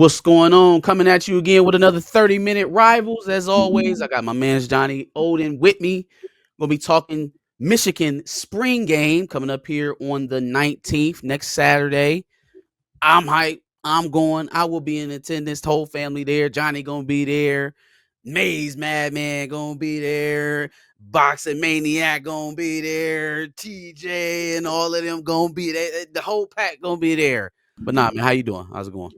What's going on? Coming at you again with another 30-minute rivals. As always, I got my man's Johnny Oden with me. We'll be talking Michigan spring game coming up here on the 19th, next Saturday. I'm hyped. I'm going. I will be in attendance. The whole family there. Johnny gonna be there. Maze Madman gonna be there. Boxing Maniac gonna be there. TJ and all of them gonna be there. The whole pack gonna be there. But nah, man, how you doing? How's it going?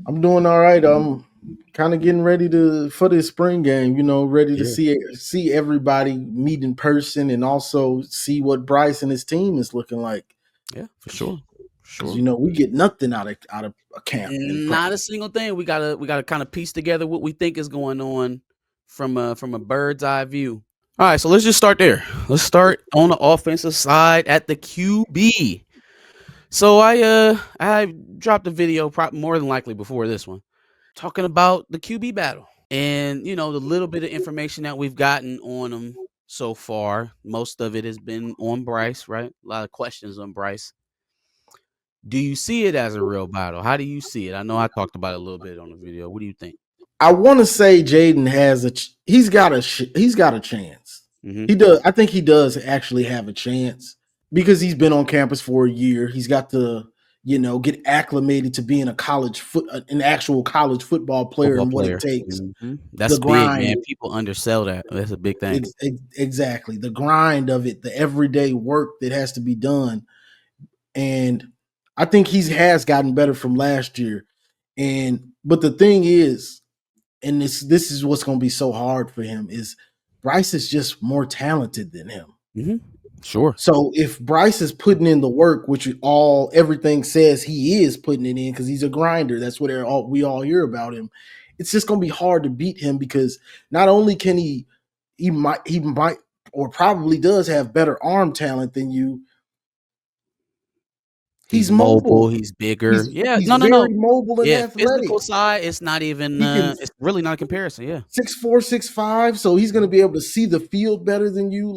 I'm doing all right. I'm kind of getting ready for this spring game. Ready to Yeah. see everybody meet in person and also see what Bryce and his team is looking like. Yeah, for sure. Because Sure. we get nothing out of a camp and Not a practice. single thing. We gotta kind of piece together what we think is going on from a bird's eye view. All right, so let's just start there. Let's start on the offensive side at the QB. So I dropped a video more than likely before this one talking about the QB battle and the little bit of information that we've gotten on them so far. Most of it has been on Bryce, right? A lot of questions on Bryce. Do you see it as a real battle? How do you see it? I know I talked about it a little bit on the video. What do you think? I want to say Jadyn has he's got a chance. Mm-hmm. He does. I think he does actually have a chance because he's been on campus for a year. He's got to get acclimated to being an actual college football player Football and what it player. takes. Mhm. The That's big, man. grind, People undersell that. That's a big thing. exactly. The grind of it, the everyday work that has to be done. And I think he has gotten better from last year. But the thing is, and this is what's going to be so hard for him, is Bryce is just more talented than him. Mhm. Sure. So if Bryce is putting in the work, which everything says he is putting it in because he's a grinder, that's what we all hear about him. It's just going to be hard to beat him because not only can he might or probably does have better arm talent than you. He's He's mobile, mobile. he's bigger. He's Yeah, he's no, no, no. very mobile and Yeah, athletic. physical side, it's not even He can it's really not a comparison, yeah. 6'4", 6'5", so he's going to be able to see the field better than you.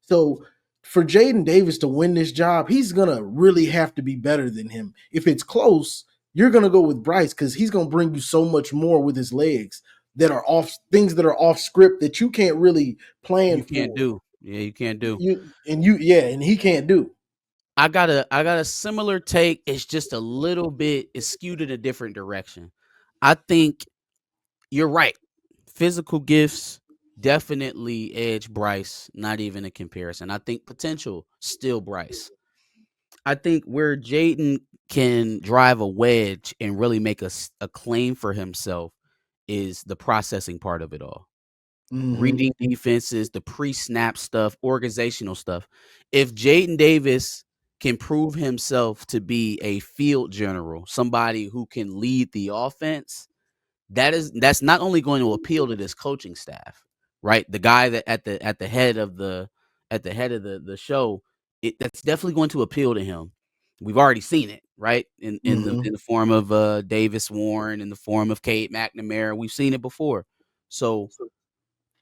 So for Jadyn Davis to win this job, he's going to really have to be better than him. If it's close, you're going to go with Bryce because he's going to bring you so much more with his legs that are off script that you can't really plan You can't for. do. Yeah, you can't do. And he can't do. I got a similar take. It's just a little bit it's skewed in a different direction. I think you're right. Physical gifts definitely edge Bryce, not even a comparison. I think potential still Bryce. I think where Jadyn can drive a wedge and really make a claim for himself is the processing part of it all. Mm-hmm. Reading defenses, the pre-snap stuff, organizational stuff. If Jadyn Davis can prove himself to be a field general, somebody who can lead the offense, that's not only going to appeal to this coaching staff, right? The guy that at the head of the show, that's definitely going to appeal to him. We've already seen it, right? In Mm-hmm. the form of Davis Warren, in the form of Kate McNamara. We've seen it before. So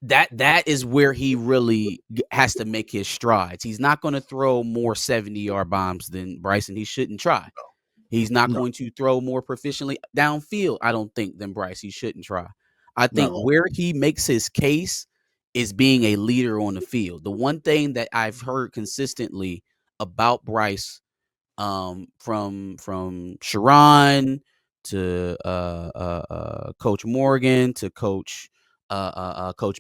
that is where he really has to make his strides. He's not going to throw more 70-yard bombs than Bryson. He shouldn't try. He's not No, going to throw more proficiently downfield, I don't think, than Bryce. He shouldn't try. I think no. where he makes his case is being a leader on the field. The one thing that I've heard consistently about Bryce, from Sharon to Coach Morgan to Coach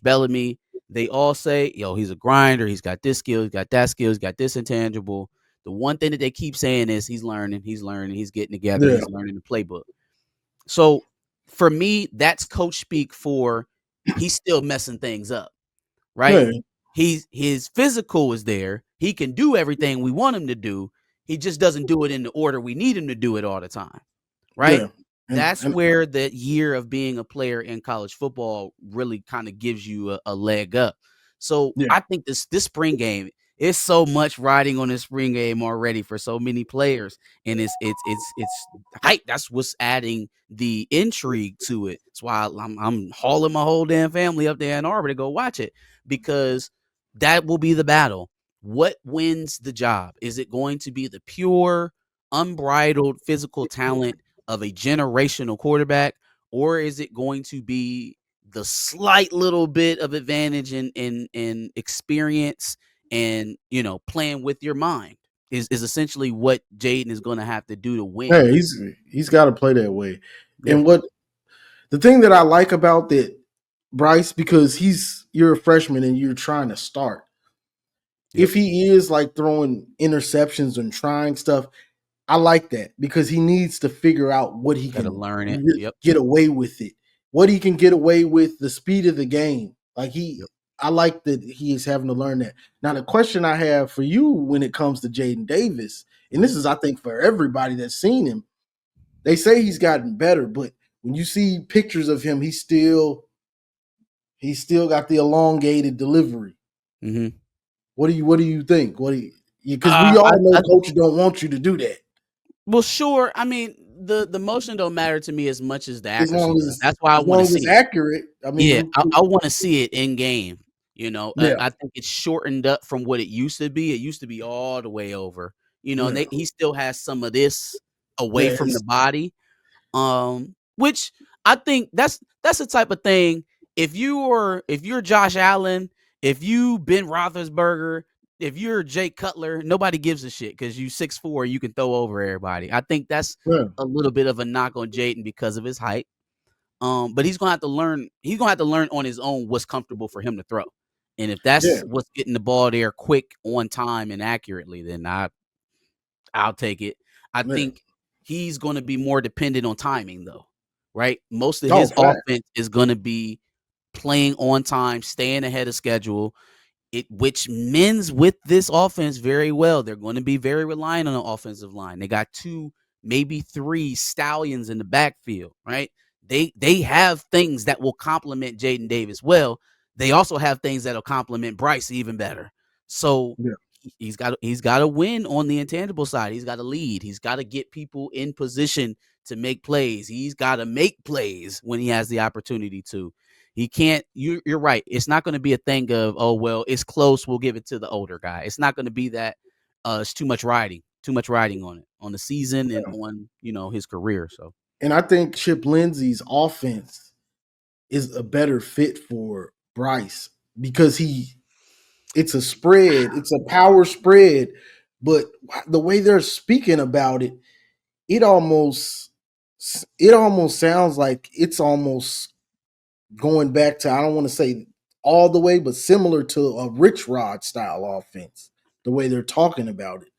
Bellamy, they all say, "Yo, he's a grinder. He's got this skill. He's got that skill. He's got this intangible." The one thing that they keep saying is he's learning. He's learning. He's getting together. Yeah. He's learning the playbook. So for me, that's coach speak for he's still messing things up, right? Yeah. His physical is there. He can do everything we want him to do. He just doesn't do it in the order we need him to do it all the time, right? Yeah. That's And where the year of being a player in college football really kind of gives you a leg up. So yeah. I think this spring game is so much riding on this spring game already for so many players, and it's hype. That's what's adding the intrigue to it. That's why I'm hauling my whole damn family up to Ann Arbor to go watch it because that will be the battle. What wins the job? Is it going to be the pure, unbridled physical talent of a generational quarterback, or is it going to be the slight little bit of advantage in experience and playing with your mind is essentially what Jadyn is going to have to do to win. Yeah, he's got to play that way. Yeah. And what the thing that I like about that, Bryce, because you're a freshman and you're trying to start. Yep. If he is like throwing interceptions and trying stuff, I like that because he needs to figure out what he Got to can learn it. Yep. get away with it, what he can get away with, the speed of the game. Yep. I like that he is having to learn that. Now, the question I have for you when it comes to Jadyn Davis, and this is, I think, for everybody that's seen him, they say he's gotten better, but when you see pictures of him, he's still got the elongated delivery. Mm-hmm. What do you think? Because we all know coach don't want you to do that. Well, sure. I mean, the motion don't matter to me as much as the As accuracy long does. as That's why I want to it's see it. accurate. I Yeah, mean, I want to see it in game. yeah, I think it's shortened up from what it used to be. It used to be all the way over. And yeah, he still has some of this away yeah. from the body. Which I think that's the type of thing. If you're Josh Allen, if you Ben Roethlisberger, if you're Jay Cutler, nobody gives a shit because you 6'4", you can throw over everybody. I think that's Yeah. a little bit of a knock on Jadyn because of his height. But he's gonna have to learn. He's gonna have to learn on his own what's comfortable for him to throw. And if Yeah, that's what's getting the ball there quick, on time, and accurately, then I'll take it. I yeah. think he's going to be more dependent on timing, though, right? Most of Oh, his fact. offense is going to be playing on time, staying ahead of schedule, which mends with this offense very well. They're going to be very reliant on the offensive line. They got 2, maybe 3 stallions in the backfield, right? They have things that will complement Jadyn Davis well. They also have things that'll complement Bryce even better. So Yeah, he's got to win on the intangible side. He's got to lead. He's got to get people in position to make plays. He's got to make plays when he has the opportunity to. He can't. You're right. It's not going to be a thing of, oh well, it's close, we'll give it to the older guy. It's not going to be that. It's too much riding on it, on the season and yeah. on his career. So And I think Chip Lindsey's offense is a better fit for Bryce because it's a spread, it's a power spread, but the way they're speaking about it, it almost sounds like it's almost going back to, I don't want to say all the way, but similar to a Rich Rod style offense, the way they're talking about it.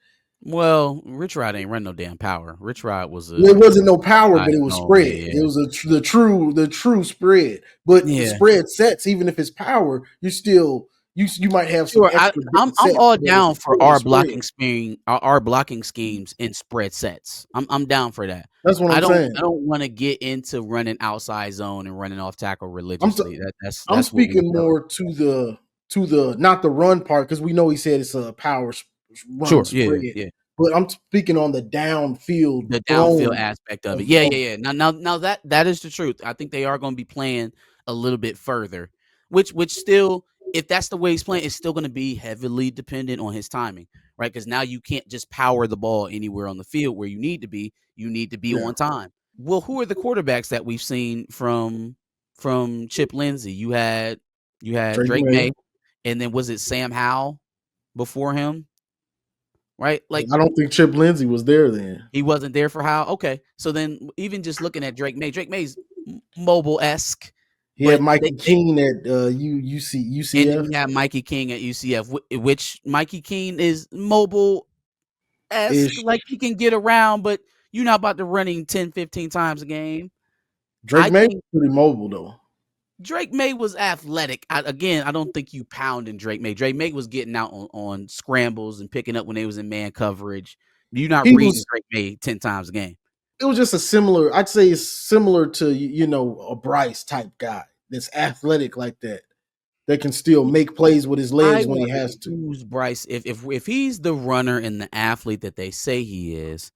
well, Rich Rod ain't run no damn power. Rich Rod was Well, it a wasn't no power, I but it was know, spread. yeah, It was the true spread. But the yeah. spread sets, even if it's power, you still you might have some Sure, extra big I'm sets, all but it's down for still a spread. our blocking schemes in spread sets. I'm down for that. That's what I'm saying. I don't want to get into running outside zone and running off tackle I'm t- religiously. I'm That's what we speaking know. more to the not the run part because we know he said it's a power run Sure, yeah, spread, yeah. but I'm speaking on the downfield The downfield throwing aspect of it. of, Yeah, of yeah, yeah. Now that is the truth. I think they are going to be playing a little bit further, which still, if that's the way he's playing, it's still going to be heavily dependent on his timing, right? Because now you can't just power the ball anywhere on the field where you need to be. You need to be yeah, on time. Well, who are the quarterbacks that we've seen from Chip Lindsey? You had Drake Drake May. May, and then was it Sam Howell before him? Right? Like I don't think Chip Lindsey was there then. he wasn't there for how? Okay. So then even just looking at Drake May's mobile-esque, He had but Mikey Keene at and then UCF. you have Mikey King at UCF, which Mikey King is mobile-esque, Ish. like he can get around, but you're not about to run him 10, 15 times a game. Drake I May think was pretty mobile though. Drake May was athletic. I don't think you pounding Drake May. Drake May was getting out on scrambles and picking up when they was in man coverage. You're not He reading was. Drake May 10 times a game. It was just a similar. I'd say it's similar to a Bryce type guy that's athletic like that. That can still make plays with his I legs when he want to has to. use Bryce if he's the runner and the athlete that they say he is.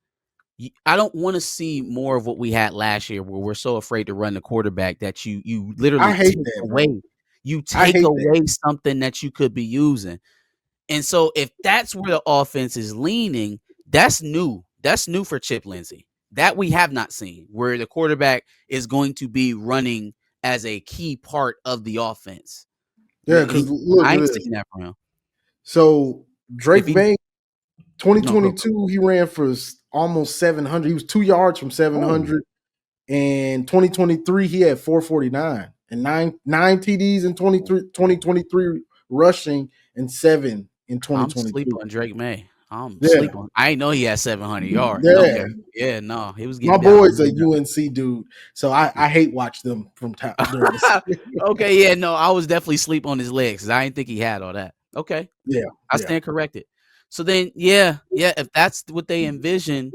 I don't want to see more of what we had last year, where we're so afraid to run the quarterback that you I literally hate that, bro. I take hate that. away something that you could be using. And so if that's where the offense is leaning, that's new. That's new for Chip Lindsey. that we have not seen, where the quarterback is going to be running as a key part of the offense. Yeah, because look I at ain't this. seen that from him. So If Drake he May, no go 2022, he ran for almost 700. He was 2 yards from oh 700. And 2023, he had 449 and nine TDs in 2023 rushing and 7 in I'm sleep 2022. on Drake May. I'm Yeah, sleep on. I ain't know he had 700 yards. yeah. Okay, yeah, no, he was My getting down. He boy's was a getting down. UNC dude, so I hate watch them from time during the season. Okay, yeah, no, I was definitely sleep on his legs because I didn't think he had all that. Okay, Yeah, I yeah. stand corrected. So then, yeah, if that's what they envision,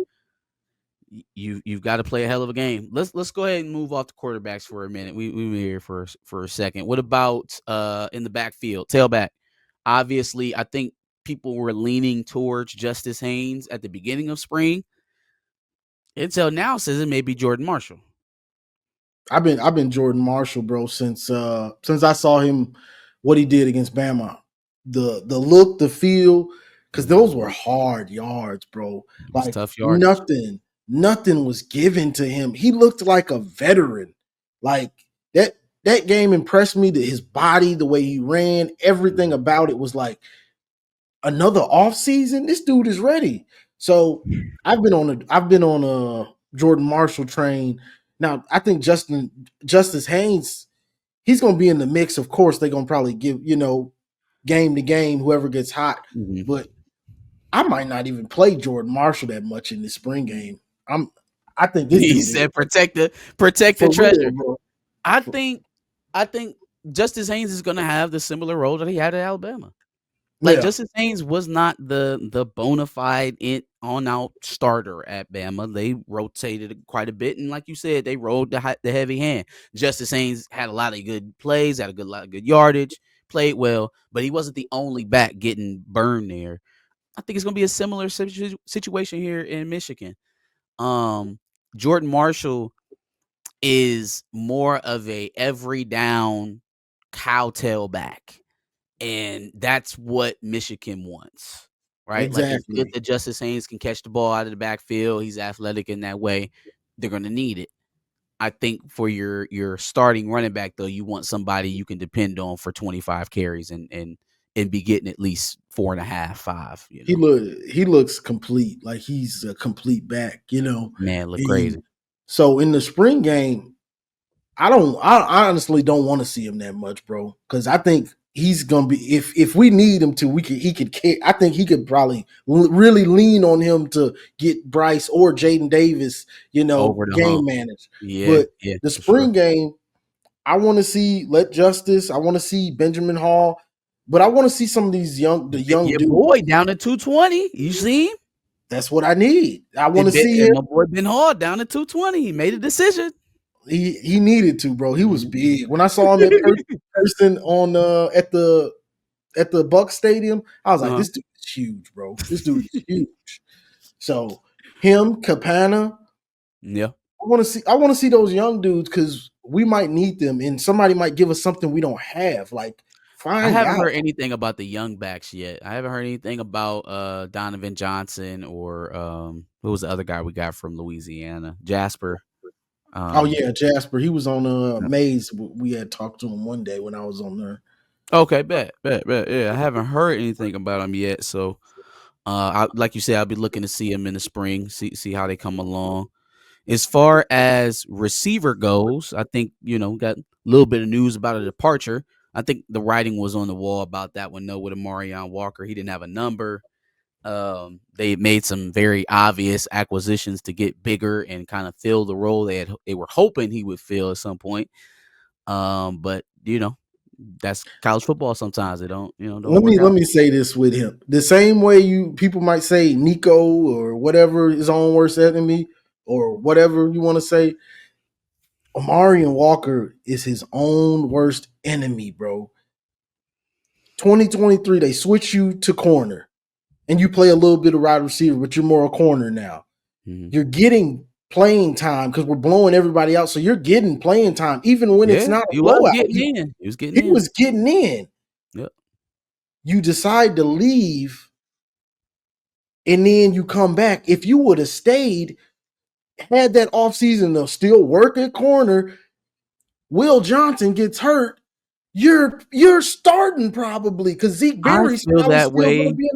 you've got to play a hell of a game. Let's go ahead and move off the quarterbacks for a minute. We were here for a second. What about in the backfield, tailback? Obviously, I think people were leaning towards Justice Haynes at the beginning of spring. Until now, says it may be Jordan Marshall. I've been Jordan Marshall, bro, since I saw him what he did against Bama. The look, the feel, because those Mhm. were hard yards, bro. It was Like tough yardage. nothing was given to him. He looked like a veteran. Like that game impressed me. That his body, the way he ran, everything Mhm. about it was like another off season. This dude is ready. So I've been on a Jordan Marshall train. Now I think Justice Haynes, he's gonna be in the mix. Of course, they're gonna probably give, game to game, whoever gets hot. Mhm. But I might not even play Jordan Marshall that much in this spring game. I'm I think this He dude is said, "Protect the for real, treasure." bro. I For- think, I think Justice Haynes is going to have the similar role that he had at Alabama. Like yeah, Justice Haynes was not the bona fide on out starter at Bama. They rotated quite a bit, and like you said, they rode the heavy hand. Justice Haynes had a lot of good plays, had a lot of good yardage, played well, but he wasn't the only back getting burned there. I think it's going to be a similar situation here in Michigan. Um, Jordan Marshall is more of a every down cowtail back. And that's what Michigan wants, right? Like it's good exactly. that Justice Haynes can catch the ball out of the backfield. He's athletic in that way. They're gonna need it. I think for your starting running back though, you want somebody you can depend on for 25 carries and be getting at least 4.5, 5, He looks complete, like he's a complete back. Man, look And crazy. so in the spring game, I honestly don't want to see him that much, bro. Because I think he's gonna be if we need him to, he could I think he could probably really lean on him to get Bryce or Jadyn Davis, Over the game hump. manage. Yeah, But yeah, the for sure. spring game, I want to see Let Justice. I want to see Benjamin Hall, but I want to see some of the young Your dudes. boy down to 220. You see him? That's what I need. I want to see And him. my boy Ben Hall down to 220. He made a decision. He needed to, bro. He was Mhm. big. When I saw him in person on at the Buck Stadium, I was like, Uh-huh. this dude is huge, bro. This dude is huge. So him, Capana, Yeah. I want to see those young dudes because we might need them, and somebody might give us something we don't have. Like, I find haven't out. heard anything about the young backs yet. I haven't heard anything about Donovan Johnson or who was the other guy we got from Louisiana? Jasper. Oh Um yeah, Jasper. He was on yeah. Maze. We had talked to him one day when I was on there. Okay, bet. Yeah, I haven't heard anything about him yet. So like you said, I'll be looking to see him in the spring, see how they come along. As far as receiver goes, I think, got a little bit of news about a departure. I think the writing was on the wall about that one, though, with Amarion Walker. He didn't have a number. They made some very obvious acquisitions to get bigger and kind of fill the role they were hoping he would fill at some point. But that's college football. Sometimes it don't Let work me let out. me say this with him. The same way you people might say Nico or whatever his own worst enemy or whatever you want to say. Amarian Walker is his own worst enemy, bro. 2023, they switch you to corner and you play a little bit of wide receiver, but you're more a corner now. Hmm. You're getting playing time because we're blowing everybody out. So you're getting playing time, even when it's Yeah, not a he was blowout. getting in. He was getting He in. was getting in. Yep. You decide to leave and then you come back. If you would have stayed, had that offseason to still work at corner. Will Johnson gets hurt. You're starting probably because Zeke I Berry's feel probably that still going to way. be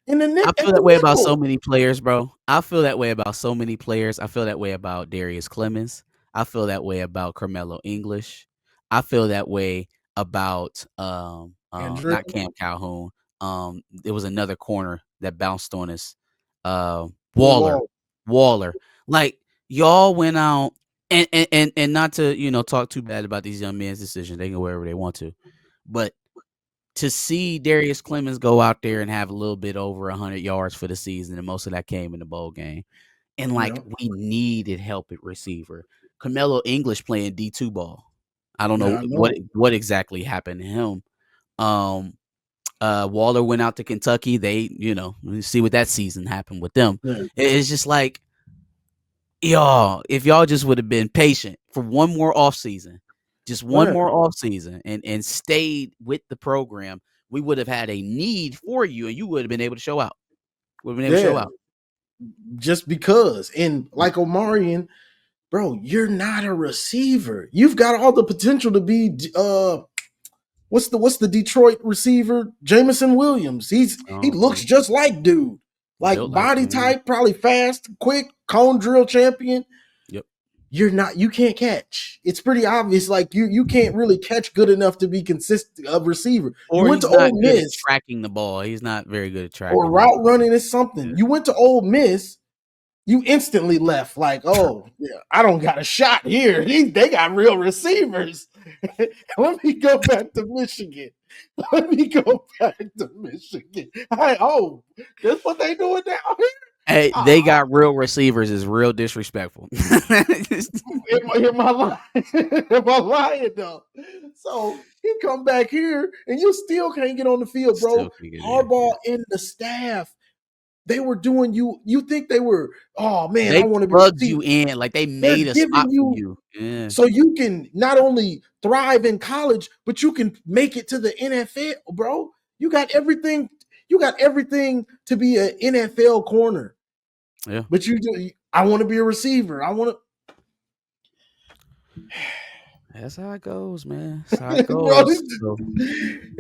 in the I feel at the that way about so nickel. many players, bro. I feel that way about so many players. I feel that way about Darius Clemens. I feel that way about Carmelo English. I feel that way about Andrew not Cam Calhoun. There was another corner that bounced on us. Waller. Wall. Waller. Like y'all went out and not to, talk too bad about these young men's decisions. They can go wherever they want to. But to see Darius Clemens go out there and have a little bit over 100 yards for the season, and most of that came in the bowl game. And Yeah, like we needed help at receiver. Carmelo English playing D2 ball. I don't yeah, know I what know. what exactly happened to him. Um Waller went out to Kentucky. They, you see what that season happened with them. Yeah, It's just like, y'all, if y'all just would have been patient for one more off season, just one yeah, more off season, and stayed with the program, we would have had a need for you, and you would have been able to show out. Would have been able to show yeah. out. Just because, and Yep. like Omarion, bro, you're not a receiver. You've got all the potential to be. What's the Detroit receiver? Jamison Williams. He looks Yeah. just like dude. Like Built like body him. type, probably fast, quick, cone drill champion. Yep. You can't catch. It's pretty obvious. Like you can't really catch good enough to be consistent a receiver. You Or went to he's not Ole good at Miss, tracking the ball. He's not very good at or tracking it. route running is something. Yeah. You went to Ole Miss, you instantly left like, oh, yeah, I don't got a shot here. They got real receivers. Let me go back to Michigan. Let me go back to Michigan. That's what they doing down here? Hey, Ah, they got real receivers is real disrespectful. am I lying? Am I lying though? So he come back here and you still can't get on the field, bro. Still can get in. Harbaugh and the staff, they were doing you. You think they were? Oh man, I They want to be. plugged See, you in, like, they they're made a giving spot for you you. Yeah. so you can not only thrive in college, but you can make it to the NFL, bro. You got everything. You got everything to be an NFL corner. Yeah. But you do. I want to be a receiver. I want That's how it goes, man. That's how it to, bro. goes. So,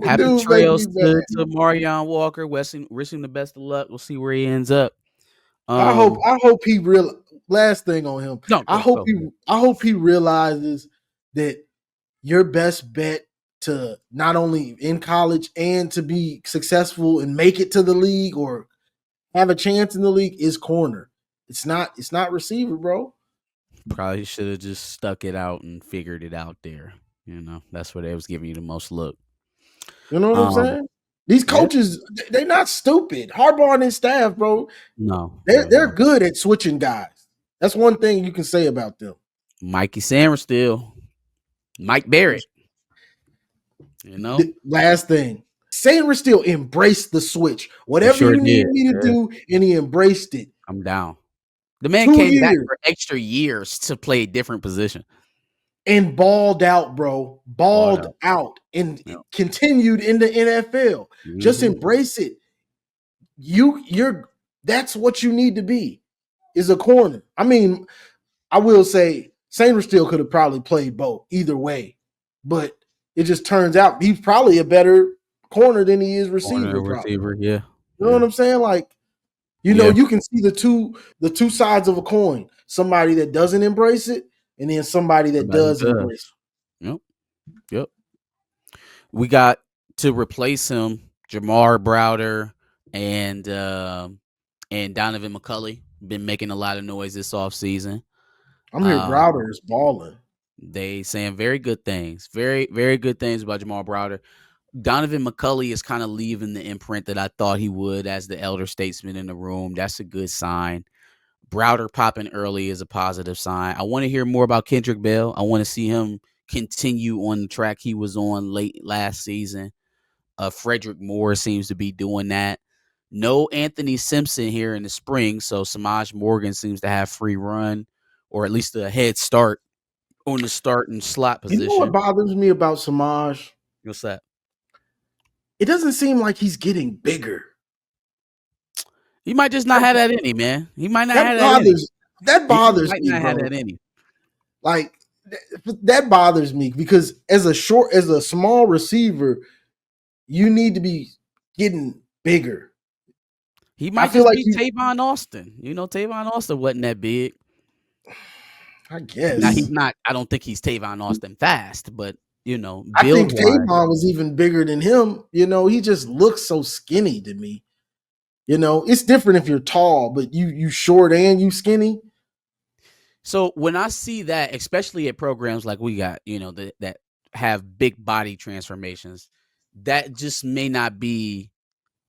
happy Dude, make trails me mad. to Marion Walker. Wish him the best of luck. We'll see where he ends up. I hope. Um, I hope he real. Last thing on him. no, I go, hope go. he. I hope he realizes that your best bet to not only in college and to be successful and make it to the league or have a chance in the league is corner. It's not receiver, bro. Probably should have just stuck it out and figured it out there. That's where they was giving you the most look. You know what I'm Um, saying? These yeah, coaches, they're not stupid. Harbaugh and his staff, bro, no, they're good at switching guys. That's one thing you can say about them. Mikey Sanders still, Mike Barrett. The last thing, Sanders still embraced the switch. He Whatever sure you did. need me to Yeah, do, and he embraced it. I'm down. The man 2 came back years for extra years to play a different position. and balled out, bro. Balled Balled out. out and Yep. continued in the NFL. Just Mhm. embrace it. You're that's what you need to be is a corner. I mean, I will say Sanders still could have probably played both either way, but it just turns out he's probably a better corner than he is Corner receiver. Probably, receiver. Yeah. you know what Yeah. I'm saying? Like, Yeah. you can see the two sides of a coin. Somebody that doesn't embrace it, and then somebody that Somebody who does does. embrace Yep. Yep. We got to replace him, Jamar Browder and Donovan McCulley. Been making a lot of noise this offseason. it. I'm here. Um, Browder is balling. they saying very good things. Very, very good things about Jamar Browder. Donovan McCulley is kind of leaving the imprint that I thought he would as the elder statesman in the room. That's a good sign. Browder popping early is a positive sign. I want to hear more about Kendrick Bell. I want to see him continue on the track he was on late last season. Frederick Moore seems to be doing that. No Anthony Simpson here in the spring, so Samaj Morgan seems to have free run or at least a head start on the starting slot You know what position. bothers me about Samaj? What's that? It doesn't seem like he's getting bigger. He might just not That, have that in him, man. He might not that have that in him. bothers. That He bothers might me, not have bro. that in him. Like that bothers me because as a small receiver, you need to be getting bigger. He I might feel just like be Tavon Austin. Tavon Austin wasn't that big. I Now he's guess. not. I don't think he's Tavon Austin fast, but I build think wise. Tavon was even bigger than him. He just looks so skinny to me. It's different if you're tall, but you short and you skinny. So when I see that, especially at programs like we got, that have big body transformations, that just may not be.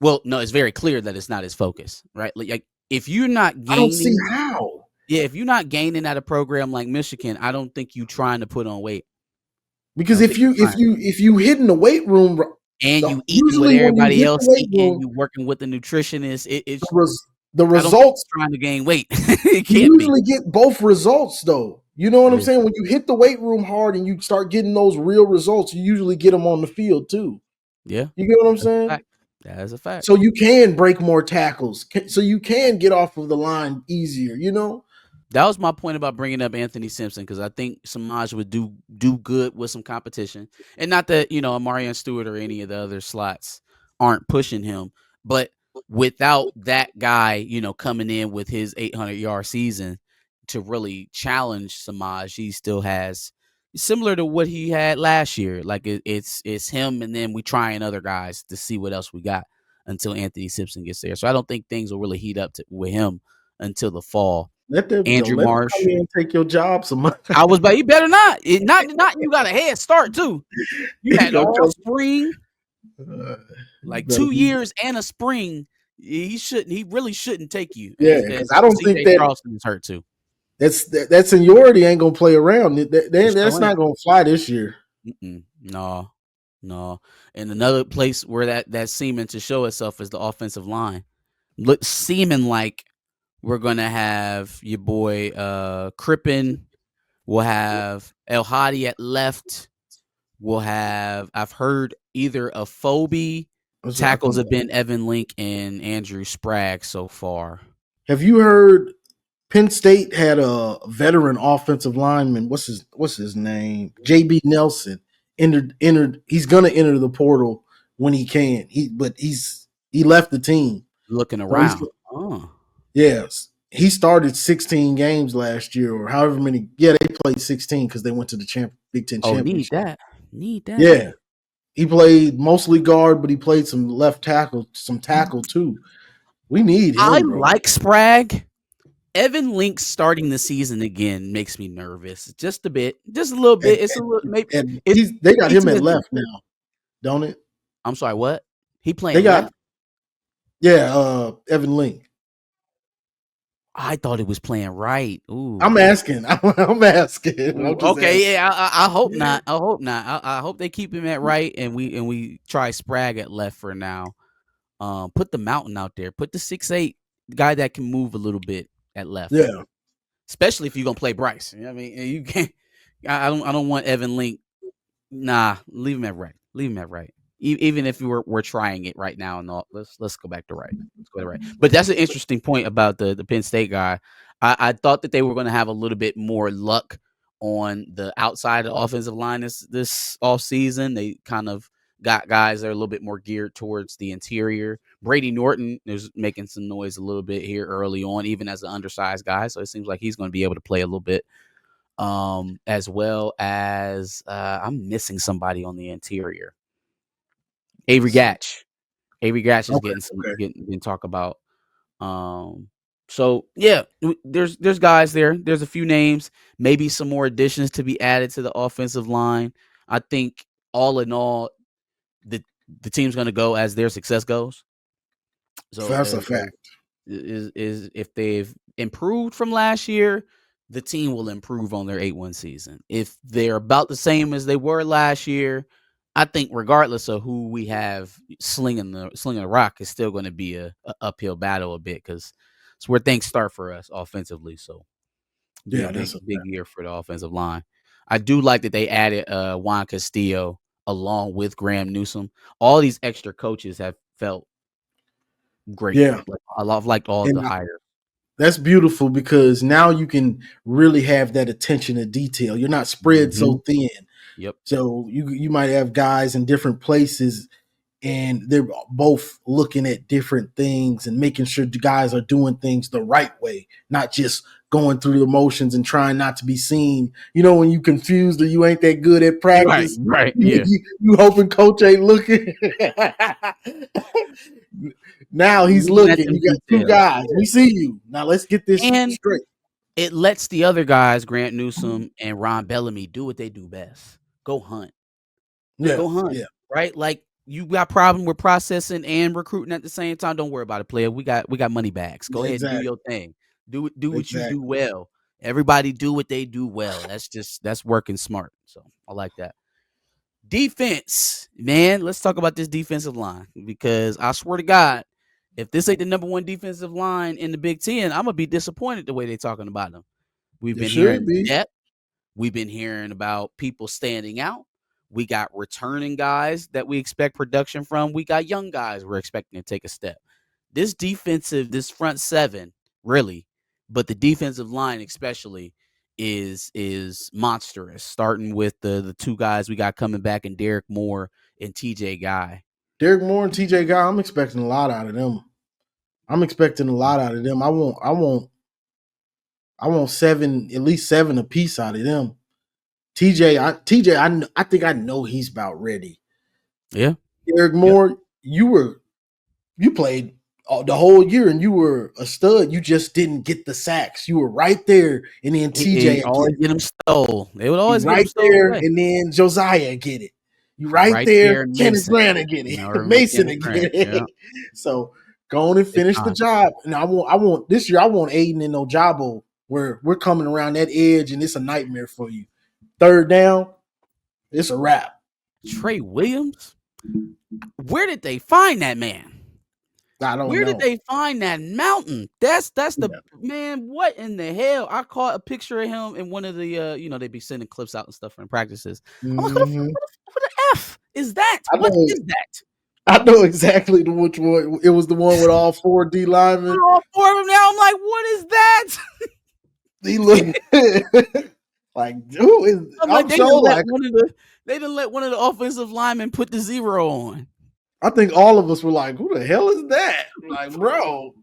Well, no, it's very clear that it's not his focus, right? Like if you're not I don't see gaining, how. yeah, if you're not gaining at a program like Michigan, I don't think you trying to put on weight. I Because don't if think you you if trying you if you hit in the weight room, and you eating what usually when you everybody hit the else weight eating, room, you working with the nutritionist. the, It's the I don't think results you're trying to gain weight. It you can't be. usually get both results though. You know what I'm Yeah, saying? When you hit the weight room hard and you start getting those real results, you usually get them on the field too. yeah, You get what I'm that's a saying? fact. That is a fact. So you can break more tackles. So you can get off of the line easier, That was my point about bringing up Anthony Simpson because I think Samaj would do good with some competition, and not that Amarian Stewart or any of the other slots aren't pushing him, but without that guy, coming in with his 800-yard season to really challenge Samaj, he still has similar to what he had last year. Like it's him, and then we trying other guys to see what else we got until Anthony Simpson gets there. So I don't think things will really heat up with him until the fall. Don't Andrew let them come Marsh. in and take your job. I was, but you better not. Not you got a head start too. You He had gonna all come. spring, You like better 2 years and a spring. He shouldn't. He really shouldn't take you. yeah, because I don't think C.J. that Charleston is hurt too. that seniority ain't gonna play around. It That's sure ain't. not gonna fly this year. No, no. And another place where that seeming to show itself is the offensive line. Look, seeming like we're gonna have your boy Crippen. We'll have El Hadi at left. We'll have, I've heard either a Phobie, I tackles think. have been Evan Link and Andrew Spragg so far. Have you heard Penn State had a veteran offensive lineman? What's his name? JB Nelson entered. He's gonna enter the portal when he can. He left the team. Looking So he's around. Oh. yes. He started 16 games last year, or however many. Yeah, they played 16 because they went to the Big Ten Oh, need championship. that. Need that. Yeah, he played mostly guard, but he played some left tackle, some tackle too. We need I him, bro. like Spragg. Evan Link starting the season again makes me nervous. Just a bit. Just a little bit. It's a little maybe And it's they got him at 50-50. left now, don't it? I'm sorry, what? He They playing got left? Evan Link. I thought it was playing right. I'm Ooh. asking. I'm asking. Ooh, I'm just okay, asking. yeah. I hope not. I hope not. I hope they keep him at right, and we try Spragg at left for now. Put the mountain out there. Put the 6'8" guy that can move a little bit at left, Yeah, especially if you're gonna play Bryce. I mean, you can't. I don't want Evan Link. Nah, leave him at right. Leave him at right. Even if we're trying it right now, and all, let's go back to right. Let's go to right. But that's an interesting point about the Penn State guy. I thought that they were going to have a little bit more luck on the outside of the offensive line this off season. They kind of got guys that are a little bit more geared towards the interior. Brady Norton is making some noise a little bit here early on, even as an undersized guy. So it seems like he's going to be able to play a little bit. As well as I'm missing somebody on the interior. Avery Gatch. Avery Gatch is okay. getting talk about. So yeah, there's guys there. There's a few names, maybe some more additions to be added to the offensive line. I think all in all, the the team's going to go as their success goes. So That's a fact. is if they've improved from last year, the team will improve on their 8-1 season. If they're about the same as they were last year, I think regardless of who we have slinging the rock, it's still going to be a uphill battle a bit because it's where things start for us offensively. So it'll be a Yeah, big that's a big fact. year for the offensive line. I do like that they added Juan Castillo along with Graham Newsom. All these extra coaches have felt great. Yeah, Like, I love liked all and the hires. That's beautiful because now you can really have that attention to detail. You're not spread Mm-hmm. so thin. Yep. So you might have guys in different places and they're both looking at different things and making sure the guys are doing things the right way, not just going through the motions and trying not to be seen. You know, when you confused or you ain't that good at Right. practice, Right. you, Yeah. you hoping coach ain't looking. Now he's Looking at looking. them You got two details. guys. We see you. Now let's get this And straight. it lets the other guys, Grant Newsome and Ron Bellamy, do what they do best. Go hunt. Yeah, Go hunt. yeah, Right? Like you got problem with processing and recruiting at the same time. Don't worry about it, player. We got money bags. Go ahead and do exactly, your thing. Do what you do exactly. well. Everybody do what they do well. That's working smart. So I like that. Defense, man. Let's talk about this defensive line because I swear to God, if this ain't the number one defensive line in the Big Ten, I'm gonna be disappointed the way they're talking about them. We've It been should hearing be. depth. We've been hearing about people standing out. We got returning guys that we expect production from. We got young guys we're expecting to take a step. This front seven, really, but the defensive line especially is monstrous. Starting with the two guys we got coming back and Derek Moore and TJ Guy. Derek Moore and TJ Guy, I'm expecting a lot out of them. I'm expecting a lot out of them. I want seven, at least seven apiece out of them. I think I know he's about ready. Yeah. Derek Yep. Moore, you played the whole year and you were a stud. You just didn't get the sacks. You were right there, and then He TJ always again. get them stole. They would You always get them right stole there, away. and then Josiah get it. You right Right there, there in Kenneth Mason. Grant get it. Or Mason Kenneth get Grant. Yeah. it. So go on and Big finish the time. job. And I want this year. I want Aiden and Ojabo where we're coming around that edge, and it's a nightmare for you. Third down, it's a wrap. Trey Williams? Where did they find that man? I don't Where did know. they find that mountain? That's the Yeah. man. What in the hell? I caught a picture of him in one of the they be sending clips out and stuff from practices. I'm like, Mm-hmm. what the F is that? I What know. is that? I know exactly which one. It was the one with all four D linemen. All four of them now. I'm like, what is that? He looked like who is? I'm like, I'm sure like they didn't let one of the offensive linemen put the 0 on. I think all of us were like, who the hell is that? Like, bro,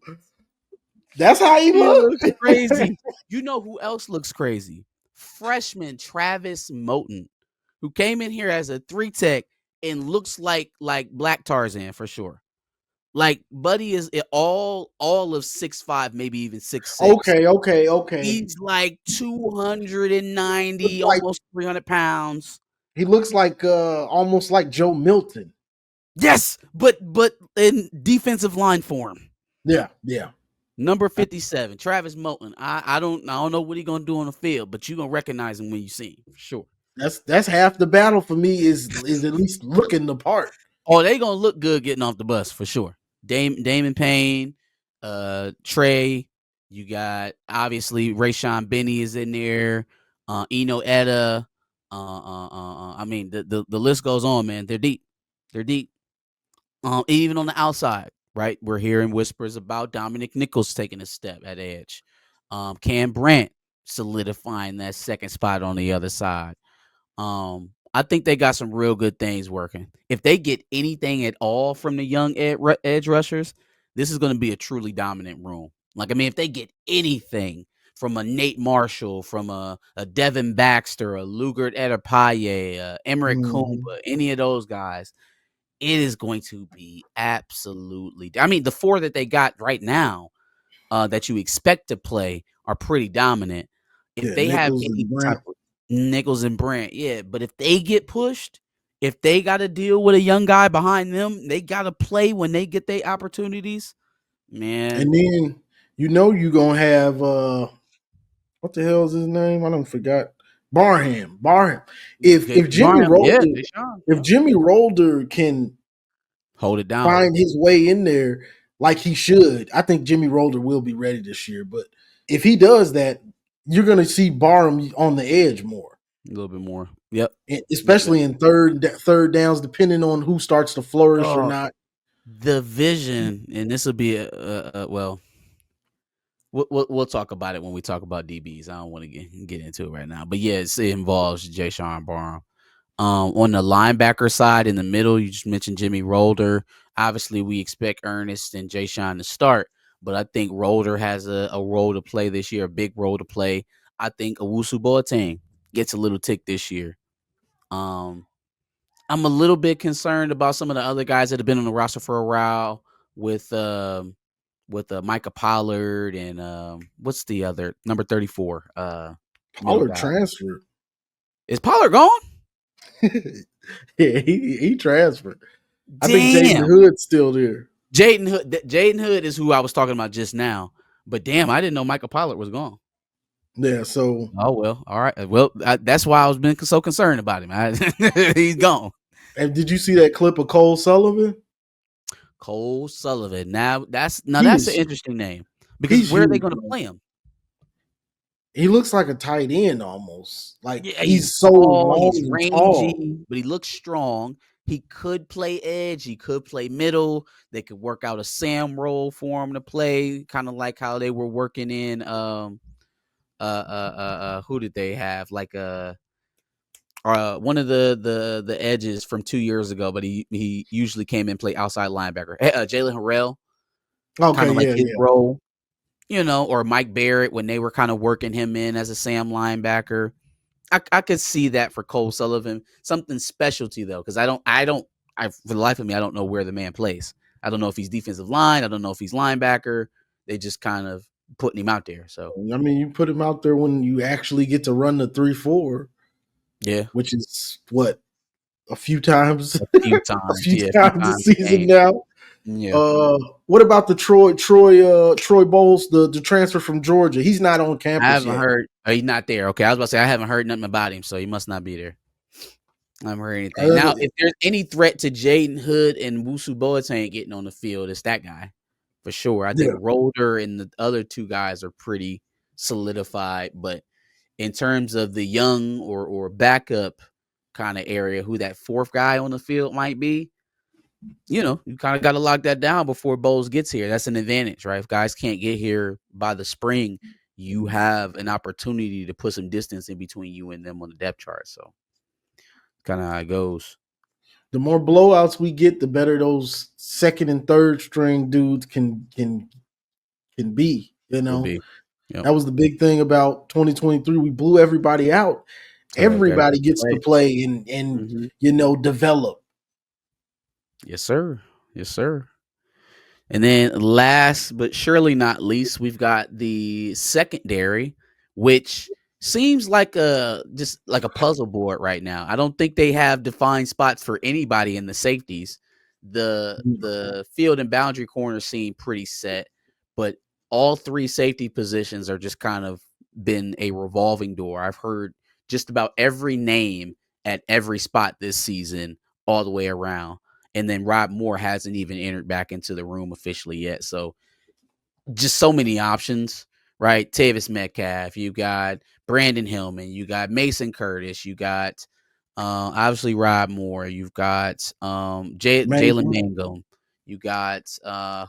that's how he He looked. looks crazy. You know who else looks crazy? Freshman Travis Moten, who came in here as a 3 tech and looks like Black Tarzan for sure. Like Buddy is all of 6'5", maybe even 6'6". Okay. He's like Looks 290, like almost 300 pounds. he looks like almost like Joe Milton. Yes, but in defensive line form. Yeah. Number 57, Travis Moten. I don't know what he's gonna do on the field, but you're gonna recognize him when you see him for sure. That's half the battle for me is at least looking the part. Oh, they gonna look good getting off the bus for sure. Damon Payne, Trey. You got obviously Rayshawn Benny is in there. Eno Etta. I mean the list goes on, man. They're deep. They're deep. Even on the outside, right? We're hearing whispers about Dominic Nichols taking a step at edge. Cam Brandt solidifying that second spot on the other side. I think they got some real good things working. If they get anything at all from the young edge rushers, this is going to be a truly dominant room. Like, I mean, if they get anything from a Nate Marshall, from a Devin Baxter, a Lugert Etapaye, Emmerich Mm-hmm. Kumba, any of those guys, it is going to be absolutely. I mean, the four that they got right now that you expect to play are pretty dominant. If Yeah, they have Nichols any and type Grant. of Nichols and Brant, yeah, but if they get pushed, if they got to deal with a young guy behind them, they got to play when they get their opportunities. Man, And then you're gonna have what the hell is his name? I don't forgot. Barham. If Jimmy Barham, yeah, Rolder Deshaun, if yeah, Jimmy Rolder can hold it down. find his way in there like he should, I think Jimmy Rolder will be ready this year. But if he does that, you're gonna see Barham on the edge more. A little bit more. Yep. Yep. Especially in third downs, depending on who starts to flourish or Oh, not. the vision, and this will be well. We'll talk about it when we talk about DBs. I don't want to get into it right now, but yes, it involves Jay Sean Barham. On the linebacker side, in the middle, you just mentioned Jimmy Rolder. Obviously, we expect Ernest and Jay Sean to start, but I think Rolder has a role to play this year, a big role to play. I think Owusu Boateng gets a little tick this year. Um, I'm a little bit concerned about some of the other guys that have been on the roster for a while with Micah Pollard and what's the other number 34 middle Pollard guy. transferred. Is Pollard gone? Yeah, he transferred. I think Jaden Damn. Hood's still there. Jadyn Hood is who I was talking about just now. But damn, I didn't know Micah Pollard was gone. Yeah, so Oh well, all right. Well, that's why I was been so concerned about him. He's gone. and did you see that clip of Cole Sullivan? Cole Sullivan. That's He an is interesting name because he's where are they huge, going to man. play him? He looks like a tight end almost. Like Yeah, he's he's so tall, long he's and tall. rangy, but he looks strong. He could play edge, he could play middle. They could work out a Sam role for him to play, kind of like how they were working in who did they have? Like one of the edges from 2 years ago, but he usually came in and played outside linebacker. Jalen Harrell, kind Okay, of like yeah, his yeah. role, or Mike Barrett when they were kind of working him in as a Sam linebacker. I could see that for Cole Sullivan, something specialty though, because for the life of me, I don't know where the man plays. I don't know if he's defensive line. I don't know if he's linebacker. They just kind of putting him out there. So I mean, you put him out there when you actually get to run the 3-4, yeah, which is what a few times, a few a times, few yeah, a few times times this a season game. now. Yeah. What about the Troy Bowles, the transfer from Georgia? He's not on I campus haven't yet. heard. Oh, he's not there. Okay, I was about to say I haven't heard nothing about him, so he must not be there. I haven't heard anything. Uh, Now, if there's any threat to Jaden Hood and Wusu Boateng getting on the field, it's that guy for sure. I think yeah. Rolder and the other two guys are pretty solidified, but in terms of the young or backup kind of area, who that fourth guy on the field might be, you kind of got to lock that down before Bowles gets here. That's an advantage, right? If guys can't get here by the spring, you have an opportunity to put some distance in between you and them on the depth chart. So, kind of how it goes. The more blowouts we get, the better those second and third string dudes can be. You Will know, be. Yep. that was the big thing about 2023. We blew everybody out. So Everybody gets to play and Mm-hmm. develop. Yes, sir. Yes, sir. And then last but surely not least, we've got the secondary, which seems like just like a puzzle board right now. I don't think they have defined spots for anybody in the safeties. The field and boundary corners seem pretty set, but all three safety positions are just kind of been a revolving door. I've heard just about every name at every spot this season all the way around. And then Rob Moore hasn't even entered back into the room officially yet. So just so many options, right? Tavis Metcalf, you got Brandon Hillman, you got Mason Curtis, you got obviously Rob Moore, you've got Jalen Man, Mangum, you got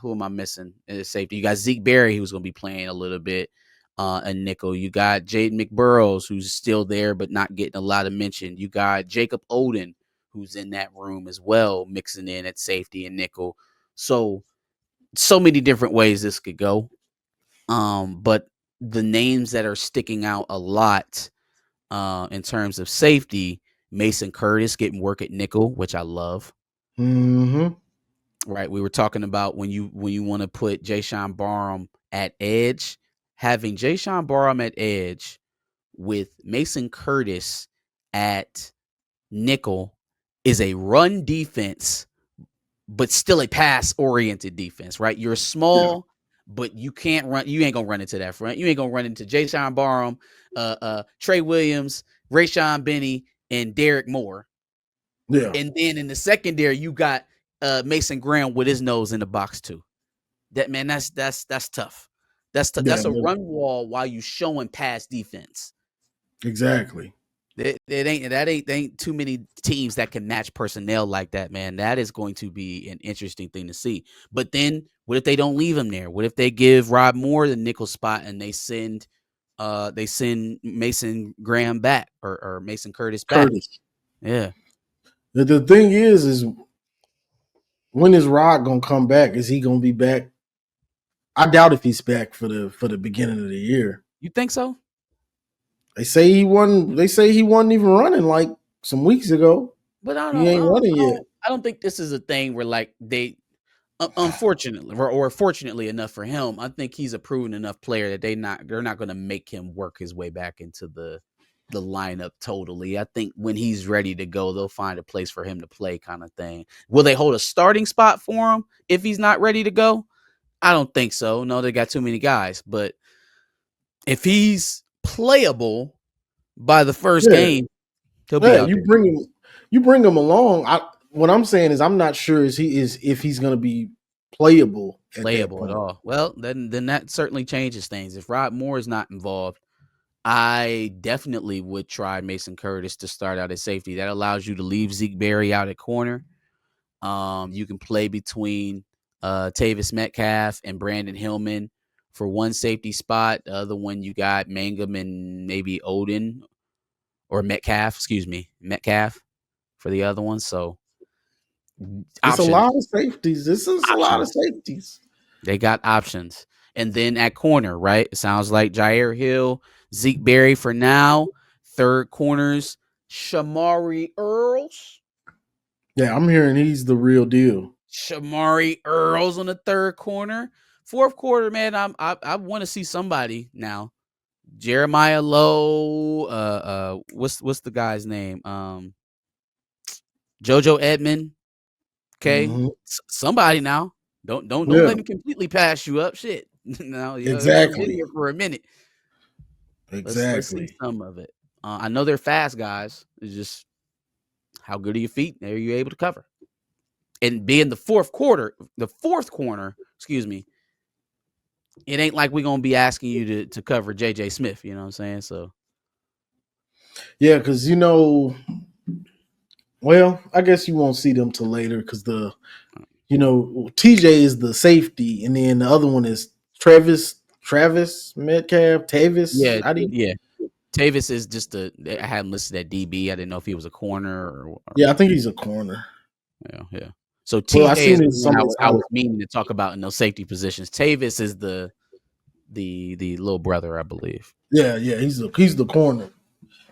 who am I missing in the safety? You got Zeke Berry, who's going to be playing a little bit. A nickel. You got Jaden McBurrows, who's still there but not getting a lot of mention. You got Jacob Oden, who's in that room as well, mixing in at safety and nickel. So many different ways this could go. But the names that are sticking out a lot in terms of safety, Mason Curtis getting work at nickel, which I love. mm-hmm. Right. We were talking about when you want to put Jayshon Barham at edge, having Jayshon Barham at edge with Mason Curtis at nickel is a run defense, but still a pass oriented defense, right? You're Yeah, small, but you can't run. You ain't gonna run into that front. You ain't gonna run into Jayshon Barham, Trey Williams, Rayshon Benny, and Derek Moore. yeah, And then in the secondary, you got Mason Graham with his nose in the box too. That man, that's tough. yeah. That's a run wall while you showing pass defense. Exactly. It ain't too many teams that can match personnel like that, man. That is going to be an interesting thing to see. But then, what if they don't leave him there? What if they give Rod Moore the nickel spot and they send Mason Graham back or Mason Curtis back? Curtis. Yeah, The thing is when is Rod gonna come back? Is he gonna be back? I doubt if he's back for the beginning of the year. you think so? They say he wasn't. They say he wasn't even running like some weeks ago. But He ain't running yet. I don't think this is a thing where like they unfortunately or fortunately enough for him, I think he's a proven enough player that they're not going to make him work his way back into the lineup totally. I think when he's ready to go, they'll find a place for him to play, kind of thing. Will they hold a starting spot for him if he's not ready to go? I don't think so. No, they got too many guys. But if he's playable by the first Yeah, game, he'll be yeah. out there. You bring him along. What I'm saying is, I'm not sure if he's going to be playable at that Playable at point. all. Well, then that certainly changes things. If Rod Moore is not involved, I definitely would try Mason Curtis to start out at safety. That allows you to leave Zeke Berry out at corner. You can play between Tavis Metcalf and Brandon Hillman for one safety spot. The other one you got Mangum and maybe Odin or Metcalf, Metcalf for the other one. So It's a lot options, of safeties. This is a lot of options. safeties. They got options. And then at corner, right? It sounds like Jair Hill, Zeke Berry for now. Third corners, Shamari Earls. Yeah, I'm hearing he's the real deal. Shamari Earls on the third corner. Fourth quarter, man, I want to see somebody now. Jeremiah Lowe, what's the guy's name? Jojo Edmond. Okay. Mm-hmm. Somebody now. Don't Yeah, let him completely pass you up. Shit. No, y'all been exactly, here for a minute. Let's see exactly. some of it. I know they're fast guys. It's just how good are your feet? Are you able to cover? And being the fourth corner, excuse me, it ain't like we're gonna be asking you to cover JJ Smith, you know what I'm saying? So Yeah, because well, I guess you won't see them till later because TJ is the safety, and then the other one is Travis Metcalf, Tavis. yeah, How do you? yeah. Tavis is just I had him listed at DB. I didn't know if he was a corner Yeah, or I think he's a corner. yeah. So Well, I TJ is seen the it one some of his I was highlights. meaning to talk about in those safety positions. Tavis is the little brother, I believe. Yeah, yeah, he's the corner.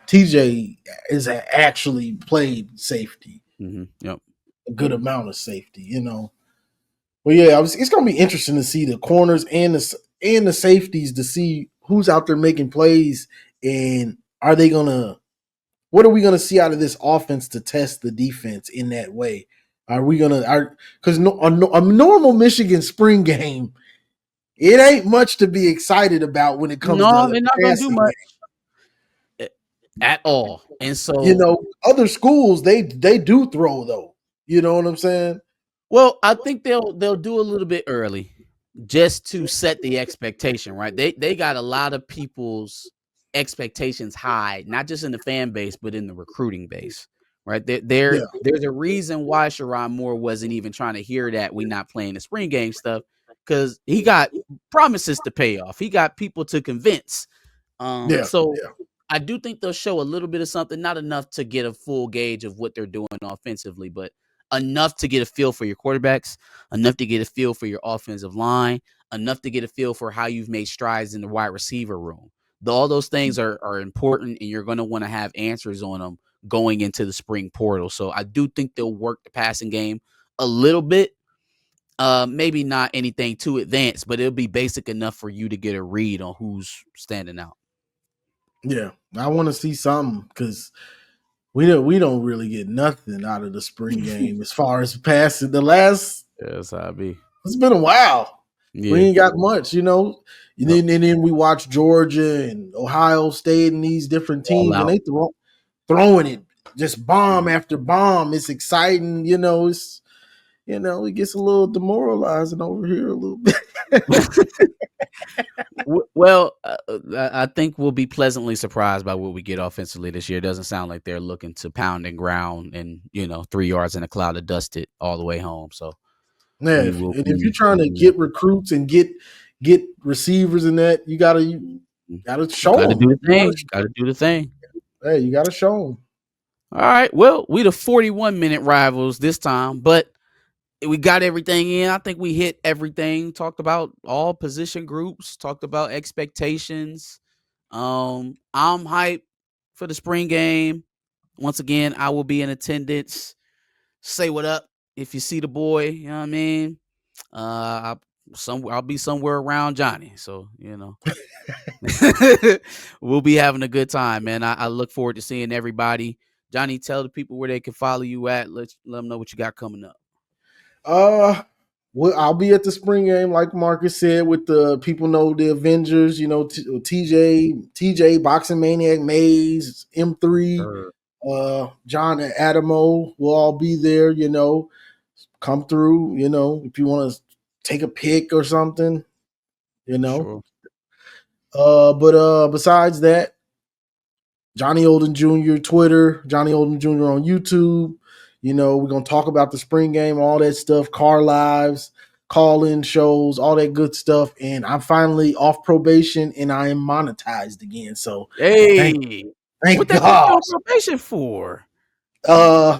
TJ is actually played safety, Yep. a good amount of safety. Well, yeah, it's going to be interesting to see the corners and the safeties to see who's out there making plays and what are we gonna see out of this offense to test the defense in that way? Are we gonna because a normal Michigan spring game, it ain't much to be excited about when it comes No, to they're not gonna do passing. much at all. And You so know, other schools they do throw though. You know what I'm saying? well, I think they'll do a little bit early just to set the expectation, right? They got a lot of people's expectations high, not just in the fan base, but in the recruiting base, right? Yeah, There's a reason why Sharon Moore wasn't even trying to hear that we not playing the spring game stuff because he got promises to pay off. He got people to convince. yeah, So yeah, I do think they'll show a little bit of something, not enough to get a full gauge of what they're doing offensively, but enough to get a feel for your quarterbacks, enough to get a feel for your offensive line, enough to get a feel for how you've made strides in the wide receiver room. All those things are important, and you're going to want to have answers on them going into the spring portal. So I do think they'll work the passing game a little bit. Maybe not anything too advanced, but it'll be basic enough for you to get a read on who's standing out. yeah. I want to see something because we don't really get nothing out of the spring game as far as passing. Yes, I be. It's been a while. We Yeah, ain't got much. And yep. then we watch Georgia and Ohio State and these different All teams, and out. they throwing it just bomb Mhm. after bomb. It's exciting. It gets a little demoralizing over here a little bit. Well, I think we'll be pleasantly surprised by what we get offensively this year. It doesn't sound like they're looking to pound and ground and 3 yards in a cloud of dust it all the way home. So Yeah, we will and if you're be. trying to get recruits and get receivers in that, you gotta show Got to them. do the thing. Got to do the thing. Hey, you gotta show them. All right. Well, we the 41-minute rivals this time, but we got everything in. I think we hit everything. Talked about all position groups. Talked about expectations. I'm hyped for the spring game. Once again, I will be in attendance. Say what up if you see the boy. You know what I mean? I'll be somewhere around Johnny. So we'll be having a good time, man. I look forward to seeing everybody. Johnny, tell the people where they can follow you at. Let them know what you got coming up. Well, I'll be at the spring game, like Marcus said, with the people know the Avengers. TJ, Boxing Maniac, Maze, M3, Sure. John and Adamo will all be there. Come through. If you want to take a pic or something. You know. Sure. But besides that, Johnny Olden Jr. Twitter, Johnny Olden Jr. on YouTube. We're gonna talk about the spring game, all that stuff, car lives, call-in shows, all that good stuff. And I'm finally off probation and I am monetized again. So thank Hey, what thank they put you God. on probation for? Uh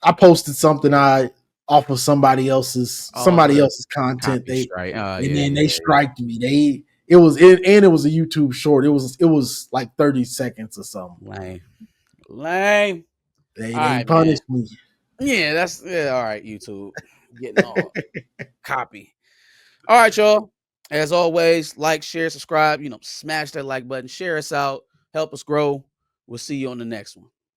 I posted something I off of Oh, somebody for else's content. copy They strike. Oh, and yeah, then yeah, they yeah. striked me. It was a YouTube short. It was like 30 seconds or something. Lame. Lame. All They right, man. punished me. Yeah, all right, YouTube. Getting all copy. All right, y'all. As always, like, share, subscribe, smash that like button, share us out, help us grow. We'll see you on the next one.